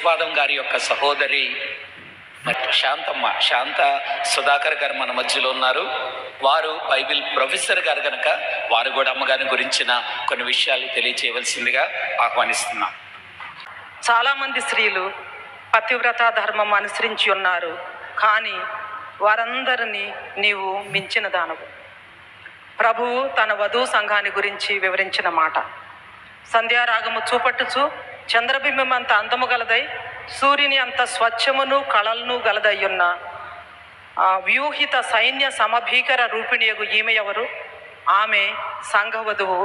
శ్రీపాదం గారి యొక్క సహోదరి శాంత సుధాకర్ గారు మన మధ్యలో ఉన్నారు. వారు బైబిల్ ప్రొఫెసర్ గారు కనుక వారు కూడా అమ్మగారిని గురించిన కొన్ని విషయాలు తెలియచేయవలసిందిగా ఆహ్వానిస్తున్నాం. చాలామంది స్త్రీలు పతివ్రత ధర్మం అనుసరించి ఉన్నారు, కానీ వారందరినీ నీవు మించిన దానవు. ప్రభువు తన వధూ సంఘాన్ని గురించి వివరించిన మాట, సంధ్యారాగము చూపట్టుచు చంద్రబింబం అంత అందము గలదై సూర్యుని అంత స్వచ్ఛమును కళలను గలదయ్యున్న వ్యూహిత సైన్య సమభీకర రూపిణియగు ఈమె ఎవరు? ఆమె సంఘవధువు,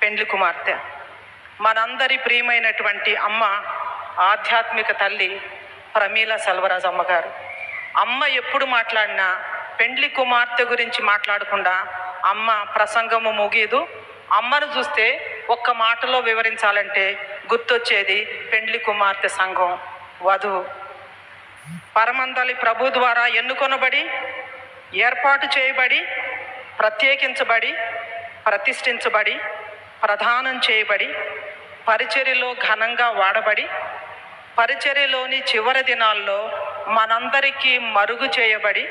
పెండ్లి కుమార్తె. మనందరి ప్రియమైనటువంటి అమ్మ, ఆధ్యాత్మిక తల్లి ప్రమీల సెల్వరాజ్ అమ్మగారు. అమ్మ ఎప్పుడు మాట్లాడినా పెండ్లి కుమార్తె గురించి మాట్లాడకుండా అమ్మ ప్రసంగము ముగియదు. అమ్మను చూస్తే ఒక్క మాటలో వివరించాలంటే గుర్తొచ్చేది పెండ్లి కుమార్తె సంఘం, వధువు. పరమందలి ప్రభు ద్వారా ఎన్నుకొనబడి, ఏర్పాటు చేయబడి, ప్రత్యేకించబడి, ప్రతిష్ఠించబడి, ప్రదానం చేయబడి, పరిచర్యలో ఘనంగా వాడబడి, పరిచర్యలోని చివరి దినాల్లో మనందరికీ మరుగు చేయబడి,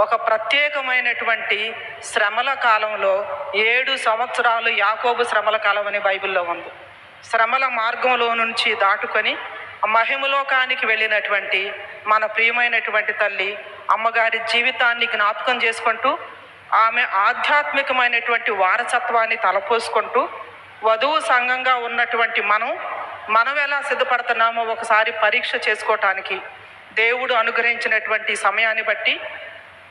ఒక ప్రత్యేకమైనటువంటి శ్రమల కాలంలో 7 సంవత్సరాలు యాకోబు శ్రమల కాలం అని బైబిల్లో ఉంది. శ్రమల మార్గంలో నుంచి దాటుకొని మహిమలోకానికి వెళ్ళినటువంటి మన ప్రియమైనటువంటి తల్లి అమ్మగారి జీవితాన్ని జ్ఞాపకం చేసుకుంటూ, ఆమె ఆధ్యాత్మికమైనటువంటి వారసత్వాన్ని తలపోసుకుంటూ, వధువు సంఘంగా ఉన్నటువంటి మనం ఎలా సిద్ధపడుతున్నామో ఒకసారి పరీక్ష చేసుకోవటానికి దేవుడు అనుగ్రహించినటువంటి సమయాన్ని బట్టి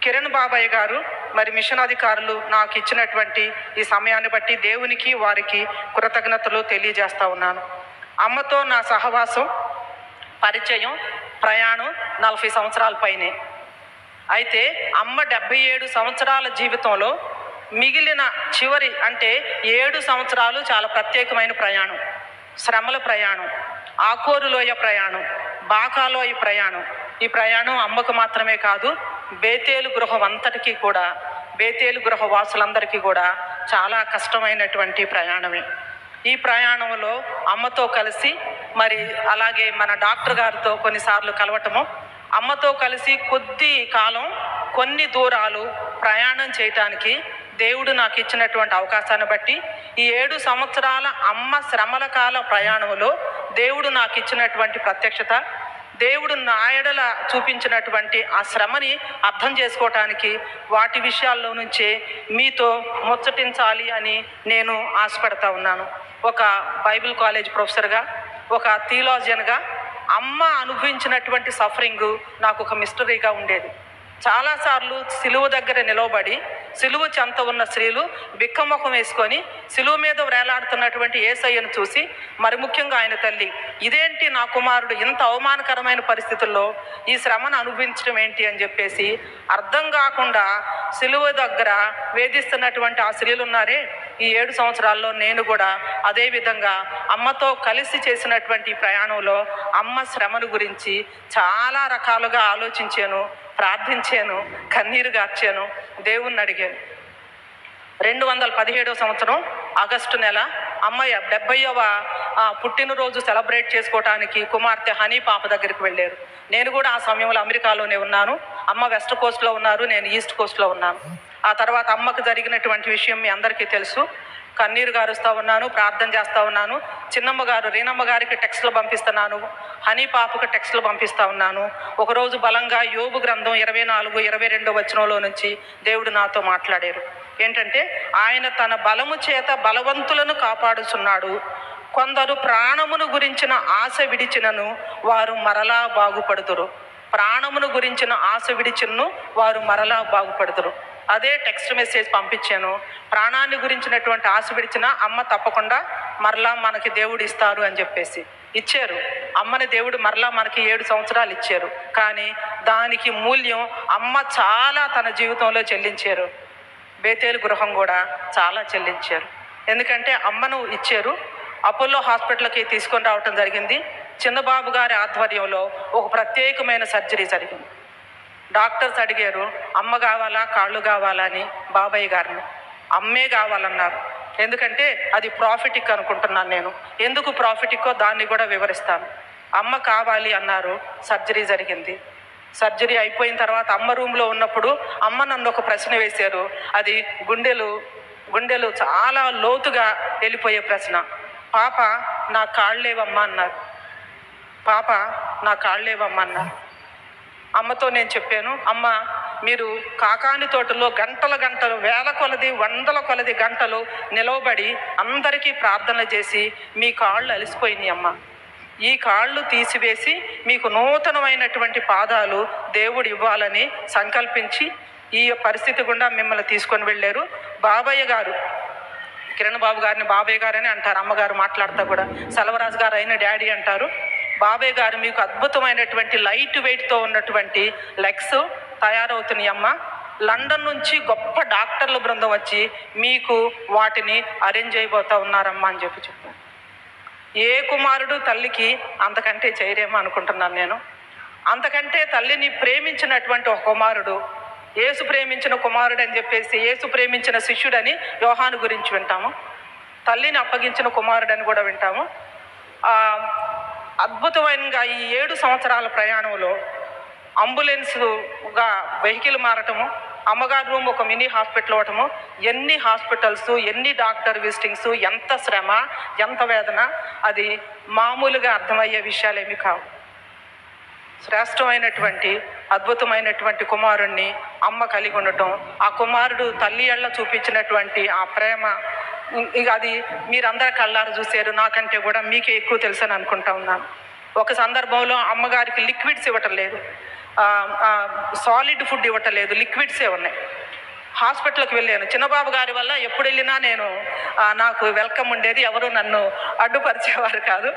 కిరణ్ బాబాయ్ గారు మరి మిషన్ అధికారులు నాకు ఇచ్చినటువంటి ఈ సమయాన్ని బట్టి దేవునికి వారికి కృతజ్ఞతలు తెలియజేస్తూ ఉన్నాను. అమ్మతో నా సహవాసం, పరిచయం, ప్రయాణం 40 సంవత్సరాల పైనే. అయితే అమ్మ 77 సంవత్సరాల జీవితంలో మిగిలిన చివరి అంటే 7 సంవత్సరాలు చాలా ప్రత్యేకమైన ప్రయాణం. శ్రమల ప్రయాణం, ఆకోరులోయ ప్రయాణం, బాకాలోయ ప్రయాణం. ఈ ప్రయాణం అమ్మకు మాత్రమే కాదు, బేతేలు గృహం అంతటికీ కూడా, బేతేలు గృహ వాసులందరికీ కూడా చాలా కష్టమైనటువంటి ప్రయాణమే. ఈ ప్రయాణంలో అమ్మతో కలిసి మరి అలాగే మన డాక్టర్ గారితో కొన్నిసార్లు కలవటము, అమ్మతో కలిసి కొద్ది కాలం కొన్ని దూరాలు ప్రయాణం చేయటానికి దేవుడు నాకు ఇచ్చినటువంటి అవకాశాన్ని బట్టి ఈ 7 సంవత్సరాల అమ్మ శ్రమల కాల ప్రయాణంలో దేవుడు నాకు ఇచ్చినటువంటి ప్రత్యక్షత, దేవుడు నా ఎడల చూపించినటువంటి ఆ శ్రమని అర్థం చేసుకోవటానికి వాటి విషయాల్లో నుంచే మీతో ముచ్చటించాలి అని నేను ఆశపడతా ఉన్నాను. ఒక బైబిల్ కాలేజ్ ప్రొఫెసర్గా, ఒక థియాలజియన్గా అమ్మ అనుభవించినటువంటి సఫరింగ్ నాకు ఒక మిస్టరీగా ఉండేది. చాలాసార్లు సిలువ దగ్గర నిలవబడి సిలువ చెంత ఉన్న స్త్రీలు బిక్కముఖం వేసుకొని సిలువ మీద వేలాడుతున్నటువంటి యేసయ్యను చూసి, మరి ముఖ్యంగా ఆయన తల్లి, ఇదేంటి నా కుమారుడు ఇంత అవమానకరమైన పరిస్థితుల్లో ఈ శ్రమను అనుభవించడం ఏంటి అని చెప్పేసి అర్థం కాకుండా సిలువ దగ్గర వేధిస్తున్నటువంటి ఆ స్త్రీలు ఉన్నారే, ఈ 7 సంవత్సరాల్లో నేను కూడా అదేవిధంగా అమ్మతో కలిసి చేసినటువంటి ప్రయాణంలో అమ్మ శ్రమను గురించి చాలా రకాలుగా ఆలోచించాను, ప్రార్థించాను, కన్నీరు గార్చాను, దేవుణ్ణి అడిగాను. 217వ సంవత్సరం ఆగస్టు నెల అమ్మయ్య 70వ పుట్టినరోజు సెలబ్రేట్ చేసుకోవటానికి కుమార్తె హనీ పాప దగ్గరికి వెళ్ళారు. నేను కూడా ఆ సమయంలో అమెరికాలోనే ఉన్నాను. అమ్మ వెస్ట్ కోస్ట్లో ఉన్నారు, నేను ఈస్ట్ కోస్ట్లో ఉన్నాను. ఆ తర్వాత అమ్మకు జరిగినటువంటి విషయం మీ అందరికీ తెలుసు. కన్నీరు గారుస్తూ ఉన్నాను, ప్రార్థన చేస్తూ ఉన్నాను. చిన్నమ్మ గారు రీనమ్మ గారికి టెక్స్ట్లు పంపిస్తున్నాను, హనీ పాపకు టెక్స్ట్లు పంపిస్తూ ఉన్నాను. ఒకరోజు బలంగా యోబు గ్రంథం 24-22 వచనంలో నుంచి దేవుడు నాతో మాట్లాడారు. ఏంటంటే, ఆయన తన బలము చేత బలవంతులను కాపాడుచున్నాడు, కొందరు ప్రాణమును గురించిన ఆశ విడిచినను వారు మరలా బాగుపడుదురు. ప్రాణమును గురించిన ఆశ విడిచినను వారు మరలా బాగుపడుదురు. అదే టెక్స్ట్ మెసేజ్ పంపించాను. ప్రాణాన్ని గురించినటువంటి ఆశ విడిచిన అమ్మ తప్పకుండా మరలా మనకి దేవుడు ఇస్తారు అని చెప్పేసి ఇచ్చారు. అమ్మని దేవుడు మరలా మనకి 7 సంవత్సరాలు ఇచ్చారు. కానీ దానికి మూల్యం అమ్మ చాలా తన జీవితంలో చెల్లించారు. బేతేలు గృహం కూడా చాలా చెల్లించారు. ఎందుకంటే అమ్మను ఇచ్చారు, అపోలో హాస్పిటల్కి తీసుకొని రావటం జరిగింది. చిన్నబాబు గారి ఆధ్వర్యంలో ఒక ప్రత్యేకమైన సర్జరీ జరిగింది. డాక్టర్స్ అడిగారు, అమ్మ కావాలా కాళ్ళు కావాలా అని బాబాయ్ గారిని. అమ్మే కావాలన్నారు. ఎందుకంటే అది ప్రాఫిటిక్ అనుకుంటున్నాను నేను. ఎందుకు ప్రాఫిటిక్కో దాన్ని కూడా వివరిస్తాను. అమ్మ కావాలి అన్నారు. సర్జరీ జరిగింది. సర్జరీ అయిపోయిన తర్వాత అమ్మ రూమ్లో ఉన్నప్పుడు అమ్మ నన్ను ఒక ప్రశ్న వేశారు. అది గుండెలు చాలా లోతుగా వెళ్ళిపోయే ప్రశ్న. పాప నా కాళ్ళేవమ్మా అన్నారు. పాప నా కాళ్ళేవమ్మా అన్నారు. అమ్మతో నేను చెప్పాను, అమ్మ మీరు కాకాని తోటలో గంటలు వేల కొలది వందల కొలది గంటలు నిలవబడి అందరికీ ప్రార్థన చేసి మీ కాళ్ళు అలసిపోయినాయి అమ్మ. ఈ కాళ్ళు తీసివేసి మీకు నూతనమైనటువంటి పాదాలు దేవుడు ఇవ్వాలని సంకల్పించి ఈ పరిస్థితి గుండా మిమ్మల్ని తీసుకొని వెళ్ళారు. బాబయ్య గారు, కిరణ్ బాబు గారిని బాబయ్య గారు అని అంటారు, అమ్మగారు మాట్లాడతా కూడా సెలవరాజు గారు అయిన డాడీ అంటారు. బాబయ్య గారు మీకు అద్భుతమైనటువంటి లైట్ వెయిట్తో ఉన్నటువంటి లెగ్స్ తయారవుతున్నాయి అమ్మ. లండన్ నుంచి గొప్ప డాక్టర్ల బృందం వచ్చి మీకు వాటిని అరేంజ్ అయిపోతూ ఉన్నారమ్మా అని చెప్పాను. ఏ కుమారుడు తల్లికి అంతకంటే చేయరేమో అనుకుంటున్నాను నేను. అంతకంటే తల్లిని ప్రేమించినటువంటి ఒక కుమారుడు, యేసు ప్రేమించిన కుమారుడు అని చెప్పేసి యేసు ప్రేమించిన శిష్యుడని యోహాను గురించి వింటాము. తల్లిని అప్పగించిన కుమారుడని కూడా వింటాము. అద్భుతమైనగా ఈ 7 సంవత్సరాల ప్రయాణంలో అంబులెన్స్గా వెహికల్ మారటము, అమ్మగారి రూమ్ ఒక మినీ హాస్పిటల్ అవ్వటము, ఎన్ని హాస్పిటల్స్, ఎన్ని డాక్టర్ విజిటింగ్స్, ఎంత శ్రమ, ఎంత వేదన, అది మామూలుగా అర్థమయ్యే విషయాలేమి కావు. శ్రేష్టమైనటువంటి అద్భుతమైనటువంటి కుమారుణ్ణి అమ్మ కలిగి ఉండటం, ఆ కుమారుడు తల్లి ఎళ్ళ చూపించినటువంటి ఆ ప్రేమ, అది మీరందరూ కళ్ళారు చూశారు. నాకంటే కూడా మీకే ఎక్కువ తెలుసు అని అనుకుంటా ఉన్నాను. ఒక సందర్భంలో అమ్మగారికి లిక్విడ్స్ ఇవ్వటం లేదు, సాలిడ్ ఫుడ్ ఇవ్వటం లేదు, లిక్విడ్సే ఉన్నాయి. హాస్పిటల్కి వెళ్ళాను. చిన్నబాబు గారి వల్ల ఎప్పుడు వెళ్ళినా నాకు వెల్కమ్ ఉండేది, ఎవరు నన్ను అడ్డుపరిచేవారు కాదు.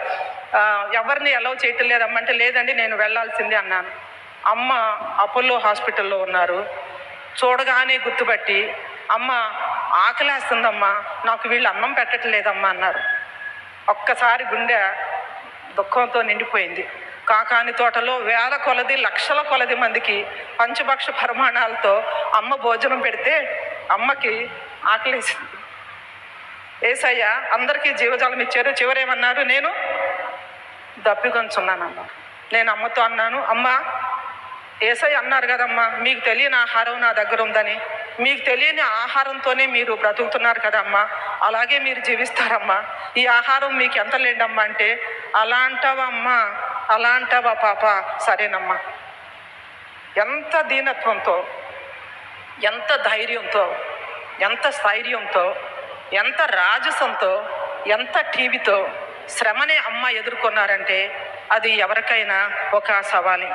ఎవరిని అలౌ చేయటం లేదమ్మంటే లేదండి నేను వెళ్ళాల్సిందే అన్నాను. అమ్మ అపోలో హాస్పిటల్లో ఉన్నారు. చూడగానే గుర్తుపట్టి, అమ్మ ఆకలేస్తుందమ్మా, నాకు వీళ్ళు అన్నం పెట్టట్లేదమ్మా అన్నారు. ఒక్కసారి గుండె దుఃఖంతో నిండిపోయింది. కాకాని తోటలో వేల కొలది లక్షల కొలది మందికి పంచభక్ష పరిమాణాలతో అమ్మ భోజనం పెడితే అమ్మకి ఆకలేసింది. యేసయ్య అందరికీ జీవజలం ఇచ్చారు. చివరేమన్నారు, నేను దప్పికొంచున్నానమ్మా. నేను అమ్మతో అన్నాను, అమ్మ యేసయ్య అన్నారు కదమ్మా మీకు తెలియని ఆహారం నా దగ్గర ఉందని, మీకు తెలియని ఆహారంతోనే మీరు బ్రతుకుతున్నారు కదమ్మా, అలాగే మీరు జీవిస్తారమ్మా, ఈ ఆహారం మీకు ఎంత లేండమ్మా అంటే, అలా అంటావమ్మా, అలా అంటావా పాప, సరేనమ్మా. ఎంత దీనత్వంతో, ఎంత ధైర్యంతో, ఎంత స్థైర్యంతో, ఎంత రాజసంతో, ఎంత టీవీతో శ్రమనే అమ్మ ఎదుర్కొన్నారంటే అది ఎవరికైనా ఒక సవాలు.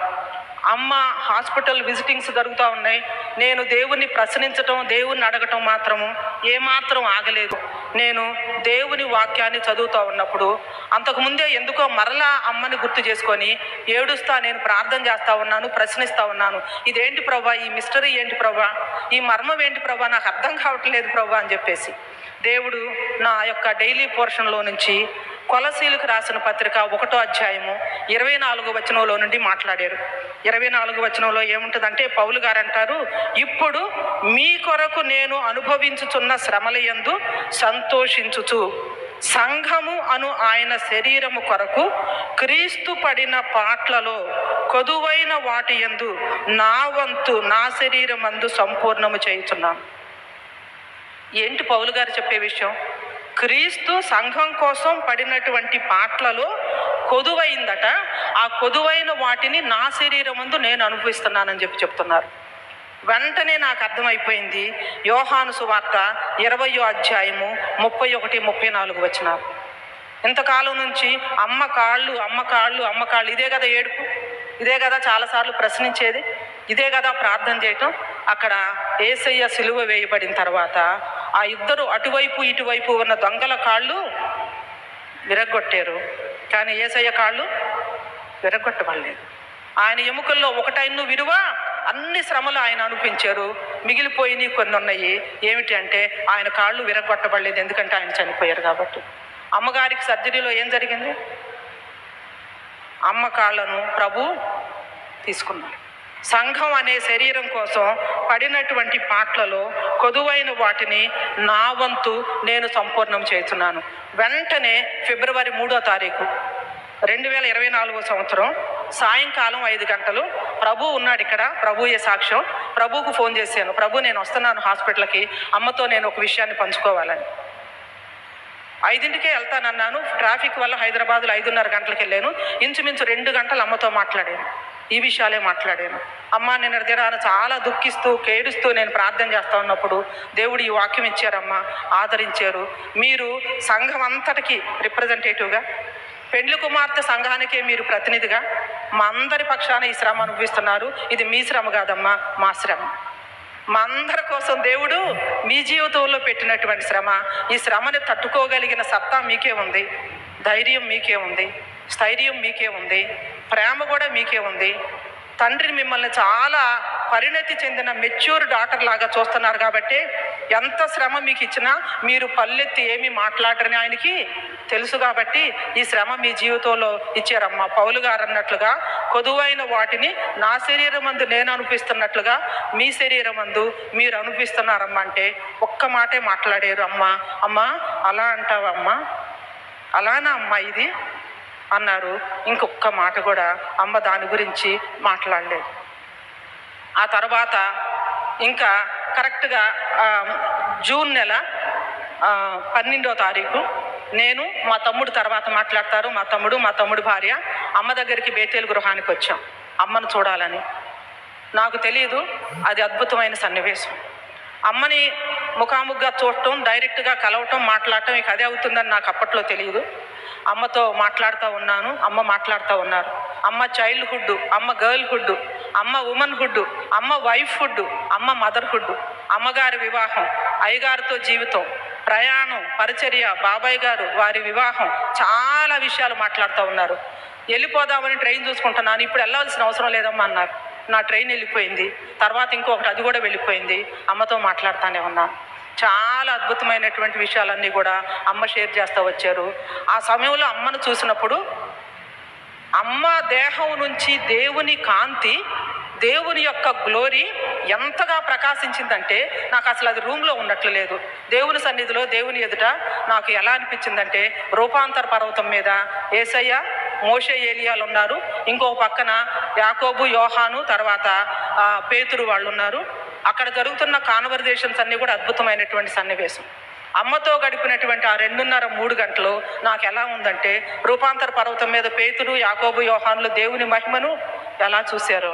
అమ్మ హాస్పిటల్ విజిటింగ్స్ జరుగుతూ ఉన్నాయి. నేను దేవుణ్ణి ప్రశ్నించటం, దేవుణ్ణి అడగటం మాత్రము ఏమాత్రం ఆగలేదు. నేను దేవుని వాక్యాన్ని చదువుతూ ఉన్నప్పుడు అంతకుముందే ఎందుకో మరలా అమ్మని గుర్తు చేసుకొని ఏడుస్తా నేను ప్రార్థన చేస్తూ ఉన్నాను, ప్రశ్నిస్తూ ఉన్నాను. ఇదేంటి ప్రభా, ఈ మిస్టరీ ఏంటి ప్రభా, ఈ మర్మం ఏంటి ప్రభా, నాకు అర్థం కావట్లేదు ప్రభా అని చెప్పేసి దేవుడు నా యొక్క డైలీ పోర్షన్లో నుంచి కొలసీలకు రాసిన పత్రిక 1వ అధ్యాయము 24వ వచనంలో నుండి మాట్లాడారు. 24వ వచనంలో ఏముంటుందంటే పౌలు గారు అంటారు, ఇప్పుడు మీ కొరకు నేను అనుభవించుచున్న శ్రమలయందు సంతోషించుచు సంఘము అను ఆయన శరీరము కొరకు క్రీస్తు పడిన పాట్లలో కొదువైన వాటి యందు నా వంతు నా శరీరమందు సంపూర్ణము చేయుచున్నాను. ఏంటి పౌలు గారు చెప్పే విషయం? క్రీస్తు సంఘం కోసం పడినటువంటి పాట్లలో కొదువైందట. ఆ కొదువైన వాటిని నా శరీరం ముందు నేను అనుభవిస్తున్నానని చెప్తున్నారు. వెంటనే నాకు అర్థమైపోయింది. యోహాను సువార్త 20వ అధ్యాయము 31, 34 వచనాలు. ఇంతకాలం నుంచి అమ్మ కాళ్ళు ఇదే కదా ఏడుపు, ఇదే కదా చాలాసార్లు ప్రశ్నించేది, ఇదే కదా ప్రార్థన చేయటం. అక్కడ యేసయ్య సిలువ వేయబడిన తర్వాత ఆ ఇద్దరు అటువైపు ఇటువైపు ఉన్న దొంగల కాళ్ళు విరగొట్టారు, కానీ యేసయ్య కాళ్ళు విరగొట్టబడలేదు. ఆయన ఎముకల్లో ఒకటైను విలువ అన్ని శ్రమలు ఆయన అనిపించారు, మిగిలిపోయినవి కొన్ని ఉన్నాయి. ఏమిటి అంటే ఆయన కాళ్ళు విరగొట్టబడలేదు, ఎందుకంటే ఆయన చనిపోయారు కాబట్టి. అమ్మగారికి సర్జరీలో ఏం జరిగింది? అమ్మ కాళ్ళను ప్రభు తీసుకున్నారు. సంఘం అనే శరీరం కోసం పడినటువంటి పాట్లలో కొదువైన వాటిని నా వంతు నేను సంపూర్ణం చేస్తున్నాను. వెంటనే ఫిబ్రవరి 3వ తారీఖు 2024 సంవత్సరం సాయంకాలం 5 గంటలు ప్రభు ఉన్నాడు ఇక్కడ, ప్రభుయే సాక్ష్యం. ప్రభువుకు ఫోన్ చేశాను, ప్రభు నేను వస్తున్నాను హాస్పిటల్కి, అమ్మతో నేను ఒక విషయాన్ని పంచుకోవాలని. 5ంటికే వెళ్తానన్నాను. ట్రాఫిక్ వల్ల హైదరాబాద్లో 5:30 గంటలకు వెళ్ళాను. ఇంచుమించు 2 గంటలు అమ్మతో మాట్లాడాను, ఈ విషయాలే మాట్లాడాను. అమ్మ నిన్న దినాన చాలా దుఃఖిస్తూ కేడుస్తూ నేను ప్రార్థన చేస్తా ఉన్నప్పుడు దేవుడు ఈ వాక్యం ఇచ్చారమ్మా, ఆదరించారు. మీరు సంఘం అంతటికి రిప్రజెంటేటివ్గా, పెండ్లి కుమార్తె సంఘానికే మీరు ప్రతినిధిగా మా అందరి పక్షాన ఈ శ్రమ అనుభవిస్తున్నారు. ఇది మీ శ్రమ కాదమ్మా, మా శ్రమ. మా అందరి కోసం దేవుడు మీ జీవితంలో పెట్టినటువంటి శ్రమ. ఈ శ్రమని తట్టుకోగలిగిన సత్తా మీకే ఉంది, ధైర్యం మీకే ఉంది, స్థైర్యం మీకే ఉంది, ప్రేమ కూడా మీకే ఉంది. తండ్రి మిమ్మల్ని చాలా పరిణతి చెందిన మెచ్యూర్ డాటర్ లాగా చూస్తున్నారు కాబట్టి ఎంత శ్రమ మీకు ఇచ్చినా మీరు పల్లెత్తి ఏమీ మాట్లాడరని ఆయనకి తెలుసు కాబట్టి ఈ శ్రమ మీ జీవితంలో ఇచ్చారమ్మా. పౌలు గారు అన్నట్లుగా కొదువైన వాటిని నా శరీరం అందు నేను అనిపిస్తున్నట్లుగా మీ శరీరం అందు మీరు అనిపిస్తున్నారమ్మా అంటే ఒక్క మాటే మాట్లాడారు. అమ్మా అమ్మా అలా అంటావమ్మా, అలానా అమ్మా ఇది అన్నారు. ఇంకొక్క మాట కూడా అమ్మ దాని గురించి మాట్లాడలేదు. ఆ తర్వాత ఇంకా కరెక్ట్గా జూన్ నెల 12వ తారీఖు నేను, మా తమ్ముడు తర్వాత మాట్లాడతారు, మా తమ్ముడు భార్య అమ్మ దగ్గరికి బేతేలు గృహానికి వచ్చాం అమ్మను చూడాలని. నాకు తెలియదు, అది అద్భుతమైన సన్నివేశం. అమ్మని ముఖాముఖిగా చూడటం, డైరెక్ట్గా కలవటం, మాట్లాడటం ఇక అదే అవుతుందని నాకు అప్పట్లో తెలియదు. అమ్మతో మాట్లాడుతూ ఉన్నాను, అమ్మ మాట్లాడుతూ ఉన్నారు. అమ్మ చైల్డ్హుడ్, అమ్మ గర్ల్హుడ్, అమ్మ ఉమెన్హుడ్, అమ్మ వైఫ్హుడ్, అమ్మ మదర్హుడ్, అమ్మగారి వివాహం, అయ్యగారితో జీవితం, ప్రయాణం, పరిచర్య, బాబాయ్ గారు వారి వివాహం, చాలా విషయాలు మాట్లాడుతూ ఉన్నారు. వెళ్ళిపోదామని ట్రైన్ చూసుకుంటున్నాను, ఇప్పుడు వెళ్ళాల్సిన అవసరం లేదమ్మా అన్నారు. నా ట్రైన్ వెళ్ళిపోయింది, తర్వాత ఇంకొకటి అది కూడా వెళ్ళిపోయింది. అమ్మతో మాట్లాడుతూనే ఉన్నాను. చాలా అద్భుతమైనటువంటి విషయాలన్నీ కూడా అమ్మ షేర్ చేస్తూ వచ్చారు. ఆ సమయంలో అమ్మను చూసినప్పుడు అమ్మ దేహం నుంచి దేవుని కాంతి, దేవుని యొక్క గ్లోరీ ఎంతగా ప్రకాశించిందంటే నాకు అసలు అది రూమ్లో ఉన్నట్లు లేదు. దేవుని సన్నిధిలో దేవుని ఎదుట నాకు ఎలా అనిపించిందంటే రూపాంతర పర్వతం మీద యేసయ్య, మోషే, ఏలియాలు ఉన్నారు, ఇంకో పక్కన యాకోబు, యోహాను, తర్వాత పేతురు వాళ్ళు ఉన్నారు. అక్కడ జరుగుతున్న కాన్వర్జేషన్స్ అన్నీ కూడా అద్భుతమైనటువంటి సన్నివేశం. అమ్మతో గడిపినటువంటి ఆ 2:30-3 గంటలు నాకు ఎలా ఉందంటే రూపాంతర పర్వతం మీద పేతురు, యాకోబు, యోహానులు దేవుని మహిమను ఎలా చూశారో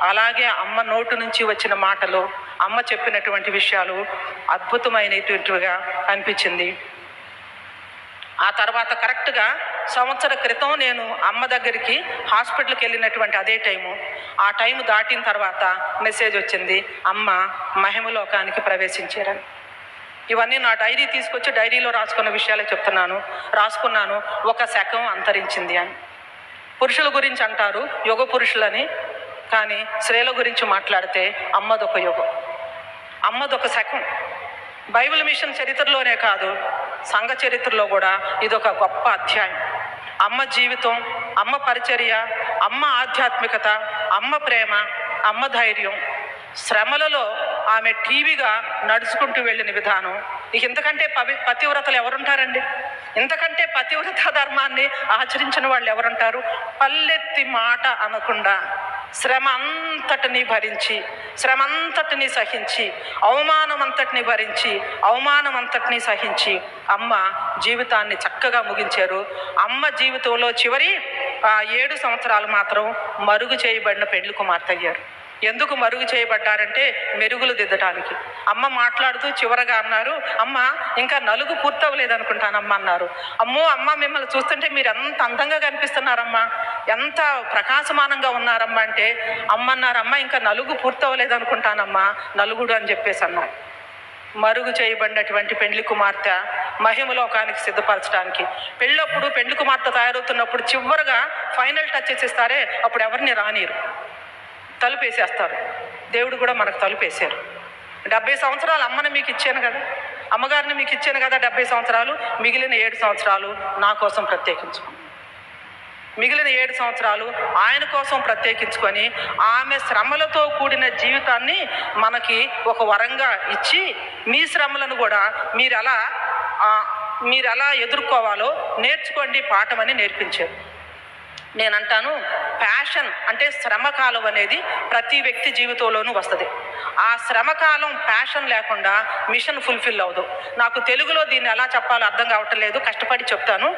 అలాగే అమ్మ నోటు నుంచి వచ్చిన మాటలు, అమ్మ చెప్పినటువంటి విషయాలు అద్భుతమైనటువంటివిగా అనిపించింది. ఆ తర్వాత కరెక్ట్గా సంవత్సర క్రితం నేను అమ్మ దగ్గరికి హాస్పిటల్కి వెళ్ళినటువంటి అదే టైము, ఆ టైం దాటిన తర్వాత మెసేజ్ వచ్చింది, అమ్మ మహిమలోకానికి ప్రవేశించారని. ఇవన్నీ నా డైరీ తీసుకొచ్చి డైరీలో రాసుకున్న విషయాలే చెప్తున్నాను. రాసుకున్నాను, ఒక శకం అంతరించింది అని. పురుషుల గురించి అంటారు యుగ పురుషులని, కానీ స్త్రీల గురించి మాట్లాడితే అమ్మదొక యుగం, అమ్మదొక శకం. బైబిల్ మిషన్ చరిత్రలోనే కాదు, సంఘ చరిత్రలో కూడా ఇదొక గొప్ప అధ్యాయం. అమ్మ జీవితం, అమ్మ పరిచర్య, అమ్మ ఆధ్యాత్మికత, అమ్మ ప్రేమ, అమ్మ ధైర్యం, శ్రమలలో ఆమె టీవీగా నడుచుకుంటూ వెళ్ళిన విధానం. ఇక ఇంతకంటే పతివ్రతలు ఎవరుంటారండి? ఇంతకంటే పతివ్రత ధర్మాన్ని ఆచరించిన వాళ్ళు ఎవరుంటారు? పల్లెత్తి మాట అనకుండా శ్రమ అంతటిని భరించి, శ్రమ అంతటిని సహించి, అవమానం అంతటిని భరించి, అవమానం అంతటిని సహించి అమ్మ జీవితాన్ని చక్కగా ముగించారు. అమ్మ జీవితంలో చివరి 7 సంవత్సరాలు మాత్రం మరుగు చేయబడిన పెండ్లి కుమార్తె అయ్యారు. ఎందుకు మరుగు చేయబడ్డారంటే మెరుగులు దిద్దడానికి. అమ్మ మాట్లాడుతూ చివరగా అన్నారు, అమ్మ ఇంకా నలుగు పూర్తవలేదు అనుకుంటానమ్మ అన్నారు. అమ్మో అమ్మ మిమ్మల్ని చూస్తుంటే మీరు ఎంత అందంగా కనిపిస్తున్నారమ్మా, ఎంత ప్రకాశమానంగా ఉన్నారమ్మా అంటే అమ్మ అన్నారు, అమ్మ ఇంకా నలుగు పూర్తవలేదు అనుకుంటానమ్మా, నలుగుడు అని చెప్పేసి అన్నారు. మరుగు చేయబడినటువంటి పెండ్లి కుమార్తె మహిమలోకానికి సిద్ధపరచడానికి. పెళ్ళప్పుడు పెండ్లి కుమార్తె తయారవుతున్నప్పుడు చివరిగా ఫైనల్ టచ్ చేసేస్తారే, అప్పుడు ఎవరిని రానిరు, తలుపేసేస్తారు. దేవుడు కూడా మనకు తలుపేశారు. 70 సంవత్సరాలు అమ్మని మీకు ఇచ్చాను కదా, అమ్మగారిని మీకు ఇచ్చాను కదా 70 సంవత్సరాలు, మిగిలిన 7 సంవత్సరాలు నా కోసం ప్రత్యేకించుకుని, మిగిలిన 7 సంవత్సరాలు ఆయన కోసం ప్రత్యేకించుకొని ఆమె శ్రమలతో కూడిన జీవితాన్ని మనకి ఒక వరంగా ఇచ్చి మీ శ్రమలను కూడా మీరు ఎలా ఎదుర్కోవాలో నేర్చుకోండి పాఠమని నేర్పించారు. నేనంటాను, ప్యాషన్ అంటే శ్రమకాలం అనేది ప్రతి వ్యక్తి జీవితంలోనూ వస్తుంది. ఆ శ్రమకాలం ప్యాషన్ లేకుండా మిషన్ ఫుల్ఫిల్ అవ్వదు. నాకు తెలుగులో దీన్ని ఎలా చెప్పాలో అర్థం కావటం లేదు, కష్టపడి చెప్తాను.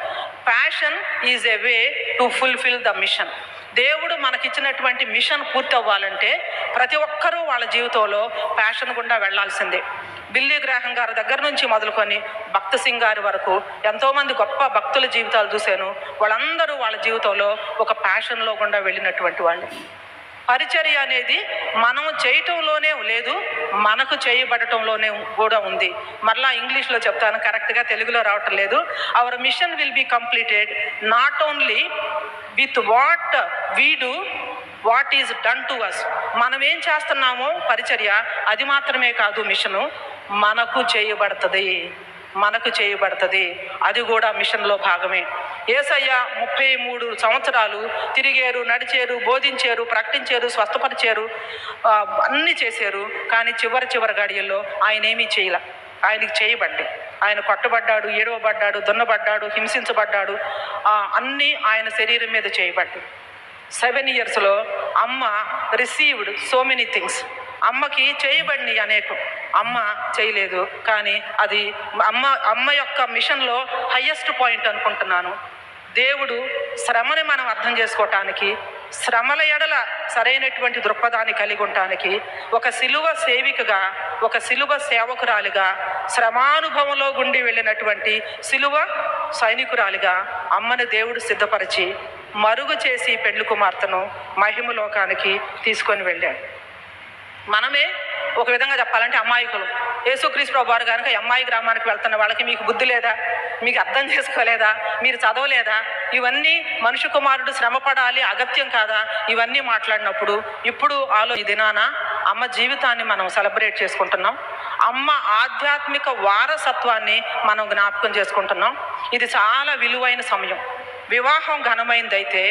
Passion is a way to fulfil the mission. దేవుడు మనకిచ్చినటువంటి మిషన్ పూర్తి అవ్వాలంటే ప్రతి ఒక్కరూ వాళ్ళ జీవితంలో ప్యాషన్ గుండా వెళ్లాల్సిందే. బిల్లీ గ్రాహం గారి దగ్గర నుంచి మొదలుకొని భక్త సింగ్ గారి వరకు ఎంతోమంది గొప్ప భక్తుల జీవితాలు చూశాను. వాళ్ళందరూ వాళ్ళ జీవితంలో ఒక ప్యాషన్లో గుండా వెళ్ళినటువంటి వాళ్ళే. పరిచర్య అనేది మనం చేయటంలోనే లేదు, మనకు చేయబడటంలోనే కూడా ఉంది. మరలా ఇంగ్లీష్లో చెప్తాను, కరెక్ట్గా తెలుగులో రావటం లేదు. Our mission will be completed not only with what we do, what is done to us. మనం ఏం చేస్తున్నామో పరిచర్య అది మాత్రమే కాదు, మిషను మనకు చేయబడుతుంది, అది కూడా మిషన్లో భాగమే. యేసయ్య 33 సంవత్సరాలు తిరిగారు, నడిచారు, బోధించారు, ప్రకటించారు, స్వస్థపరిచారు, అన్నీ చేశారు. కానీ చివరి గడియల్లో ఆయన ఏమీ చేయలే. ఆయనకి చేయబడ్డాయి. ఆయన కొట్టబడ్డాడు, ఏడవబడ్డాడు, దున్నబడ్డాడు, హింసించబడ్డాడు, అన్నీ ఆయన శరీరం మీద చేయబడ్డాయి. 7 yearsలో అమ్మ రిసీవ్డ్ సో మెనీ థింగ్స్. అమ్మకి చేయబడినవి అనేకం, అమ్మ చేయలేదు. కానీ అది అమ్మ యొక్క మిషన్లో హయ్యెస్ట్ పాయింట్ అనుకుంటున్నాను. దేవుడు శ్రమని మనం అర్థం చేసుకోవటానికి, శ్రమల ఎడల సరైనటువంటి దృక్పథాన్ని కలిగి ఉండటానికి, ఒక సిలువ సేవికగా, ఒక సిలువ సేవకురాలిగా, శ్రమానుభవంలో గుండి వెళ్ళినటువంటి సిలువ సైనికురాలిగా అమ్మని దేవుడు సిద్ధపరిచి మరుగు చేసి పెండ్లి కుమార్తెను మహిమలోకానికి తీసుకొని వెళ్ళాడు. మనమే ఒక విధంగా చెప్పాలంటే అమాయకులు. యేసుక్రీస్తు ప్రభువు వారు కనుక అమ్మాయి గ్రామానికి వెళ్తున్న వాళ్ళకి మీకు బుద్ధి లేదా, మీకు అర్థం చేసుకోలేదా, మీరు చదవలేదా, ఇవన్నీ మనుష్య కుమారుడు శ్రమపడాలి అగత్యం కాదా, ఇవన్నీ మాట్లాడినప్పుడు ఇప్పుడు ఈ దినాన అమ్మ జీవితాన్ని మనం సెలబ్రేట్ చేసుకుంటున్నాం. అమ్మ ఆధ్యాత్మిక వారసత్వాన్ని మనం జ్ఞాపకం చేసుకుంటున్నాం. ఇది చాలా విలువైన సమయం. వివాహం ఘనమైందైతే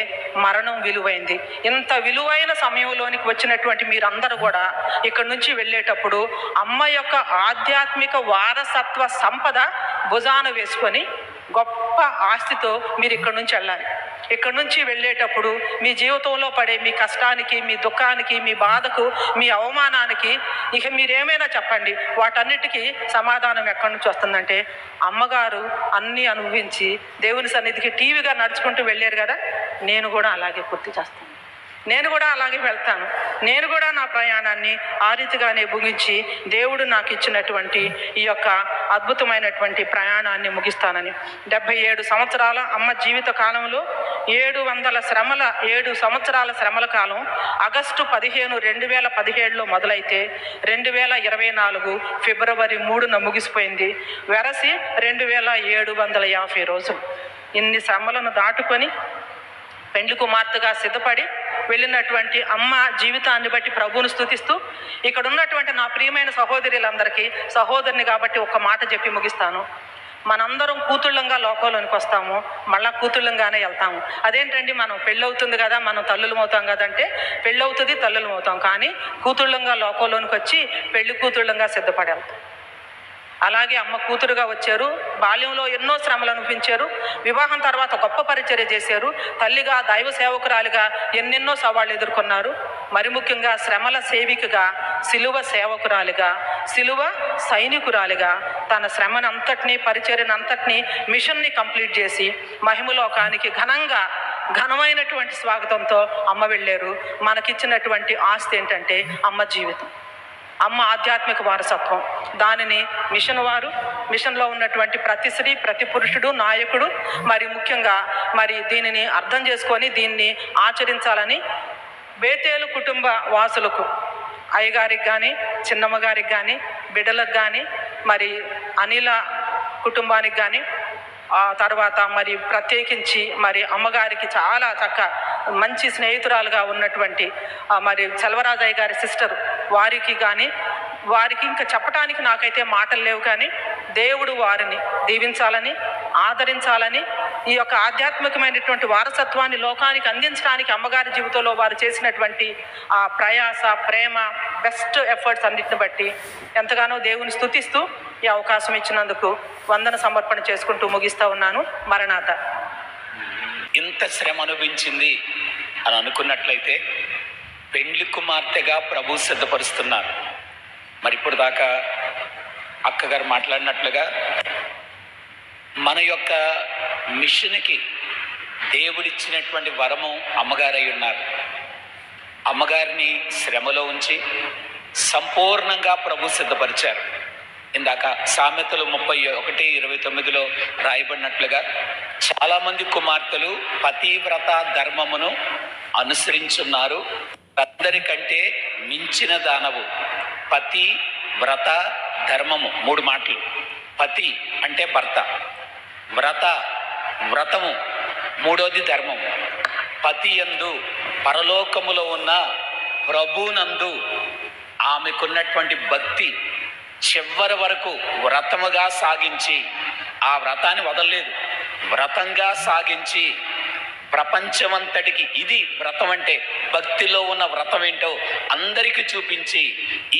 మరణం విలువైంది. ఇంత విలువైన సమయంలోనికి వచ్చినటువంటి మీరందరూ కూడా ఇక్కడి నుంచి వెళ్ళేటప్పుడు అమ్మ యొక్క ఆధ్యాత్మిక వారసత్వ సంపద భుజాన వేసుకొని గొప్ప ఆస్తితో మీరు ఇక్కడి నుంచి వెళ్ళాలి. ఇక్కడి నుంచి వెళ్ళేటప్పుడు మీ జీవితంలో పడే మీ కష్టానికి, మీ దుఃఖానికి, మీ బాధకు, మీ అవమానానికి ఇక మీరేమైనా చెప్పండి, వాటన్నిటికీ సమాధానం ఎక్కడి నుంచి వస్తుందంటే అమ్మగారు అన్నీ అనుభవించి దేవుని సన్నిధికి టీవీగా నడుచుకుంటూ వెళ్ళారు కదా, నేను కూడా అలాగే పూర్తి చేస్తాను, నేను కూడా అలాగే వెళ్తాను, నేను కూడా నా ప్రయాణాన్ని ఆ రీతిగానే ముగించి దేవుడు నాకు ఇచ్చినటువంటి ఈ యొక్క అద్భుతమైనటువంటి ప్రయాణాన్ని ముగిస్తానని. 77 సంవత్సరాల అమ్మ జీవిత కాలంలో 7 సంవత్సరాల శ్రమల కాలం ఆగస్టు 15, 2017లో మొదలైతే 2024 ఫిబ్రవరి 3న ముగిసిపోయింది. వెరసి 2750 రోజులు. ఇన్ని శ్రమలను దాటుకొని పెండ్లి కుమార్తెగా సిద్ధపడి వెళ్ళినటువంటి అమ్మ జీవితాన్ని బట్టి ప్రభువును స్తుతిస్తూ, ఇక్కడ ఉన్నటువంటి నా ప్రియమైన సహోదరులందరికీ, సహోదరుని కాబట్టి ఒక్క మాట చెప్పి ముగిస్తాను. మనందరం కూతుళ్ళంగా లోకంలోనికి వస్తాము, మళ్ళా కూతుళ్ళంగానే వెళ్తాము. అదేంటండి, మనం పెళ్ళవుతుంది కదా మనం తల్లులం అవుతాం కదంటే, పెళ్ళవుతుంది తల్లులం అవుతాం, కానీ కూతుళ్ళంగా లోకంలోనికి వచ్చి పెళ్లి కూతుళ్ళంగా సిద్ధపడి వెళ్తాం. అలాగే అమ్మ కూతురుగా వచ్చారు, బాల్యంలో ఎన్నో శ్రమలు అనిపించారు, వివాహం తర్వాత గొప్ప పరిచర్య చేశారు, తల్లిగా దైవ సేవకురాలిగా ఎన్నెన్నో సవాళ్ళు ఎదుర్కొన్నారు. మరి ముఖ్యంగా శ్రమల సేవికగా, సిలువ సేవకురాలిగా, సిలువ సైనికురాలిగా తన శ్రమనంతటినీ, పరిచర్యనంతటినీ, మిషన్ని కంప్లీట్ చేసి మహిమలోకానికి ఘనమైనటువంటి స్వాగతంతో అమ్మ వెళ్ళారు. మనకిచ్చినటువంటి ఆస్తి ఏంటంటే అమ్మ జీవితం, అమ్మ ఆధ్యాత్మిక వారసత్వం. దానిని మిషన్లో ఉన్నటువంటి ప్రతి స్త్రీ, ప్రతి పురుషుడు, నాయకుడు మరి ముఖ్యంగా దీనిని అర్థం చేసుకొని దీన్ని ఆచరించాలని బేతేలు కుటుంబ వాసులకు, అయ్యగారికి కానీ, చిన్నమ్మ గారికి కానీ, బిడ్డలకు కానీ, మరి అనిల కుటుంబానికి కానీ, ఆ తర్వాత ప్రత్యేకించి అమ్మగారికి చాలా మంచి స్నేహితురాలుగా ఉన్నటువంటి సెల్వరాజయ్య గారి సిస్టర్ వారికి ఇంకా చెప్పడానికి నాకైతే మాటలు లేవు. కానీ దేవుడు వారిని దీవించాలని, ఆదరించాలని, ఈ యొక్క ఆధ్యాత్మికమైనటువంటి వారసత్వాన్ని లోకానికి అందించడానికి అమ్మగారి జీవితంలో వారు చేసినటువంటి ఆ ప్రయాస, ప్రేమ, బెస్ట్ ఎఫర్ట్స్ అన్నిటిని బట్టి ఎంతగానో దేవుని స్తుతిస్తూ ఈ అవకాశం ఇచ్చినందుకు వందన సమర్పణ చేసుకుంటూ ముగిస్తూ ఉన్నాను. మరణాత. ఇంత శ్రమ అనుభవించింది అని అనుకున్నట్లయితే పెండ్లి కుమార్తెగా ప్రభు సిద్ధపరుస్తున్నారు. మరి ఇప్పుడు దాకా అక్కగారు మాట్లాడినట్లుగా మన యొక్క మిషన్కి దేవుడిచ్చినటువంటి వరము అమ్మగారై ఉన్నారు. అమ్మగారిని శ్రమలో ఉంచి సంపూర్ణంగా ప్రభు సిద్ధపరిచారు. ఇందాక సామెతలు 31:29 రాయబడినట్లుగా చాలామంది కుమార్తెలు పతివ్రత ధర్మమును అనుసరించున్నారు. అందరికంటే మించిన దానవు. పతి, వ్రత, ధర్మము 3 మాటలు. పతి అంటే భర్త, వ్రతము, మూడోది ధర్మము. పతి యందు పరలోకములో ఉన్న ప్రభునందు ఆమెకున్నటువంటి భక్తి చివరి వరకు వ్రతముగా సాగించి, ఆ వ్రతాన్ని వదలలేదు, వ్రతంగా సాగించి ప్రపంచమంతటికి ఇది వ్రతం అంటే, భక్తిలో ఉన్న వ్రతం ఏంటో అందరికీ చూపించి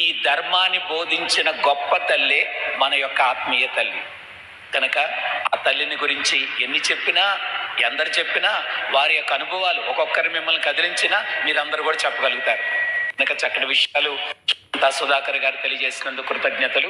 ఈ ధర్మాన్ని బోధించిన గొప్ప తల్లే మన యొక్క ఆత్మీయ తల్లి. కనుక ఆ తల్లిని గురించి ఎన్ని చెప్పినా, ఎందరు చెప్పినా, వారి యొక్క అనుభవాలు ఒక్కొక్కరు మిమ్మల్ని కదిలించినా మీరందరూ కూడా చెప్పగలుగుతారు. కనుక చక్కటి విషయాలు సుధాకర్ గారు తెలియజేసినందుకు కృతజ్ఞతలు.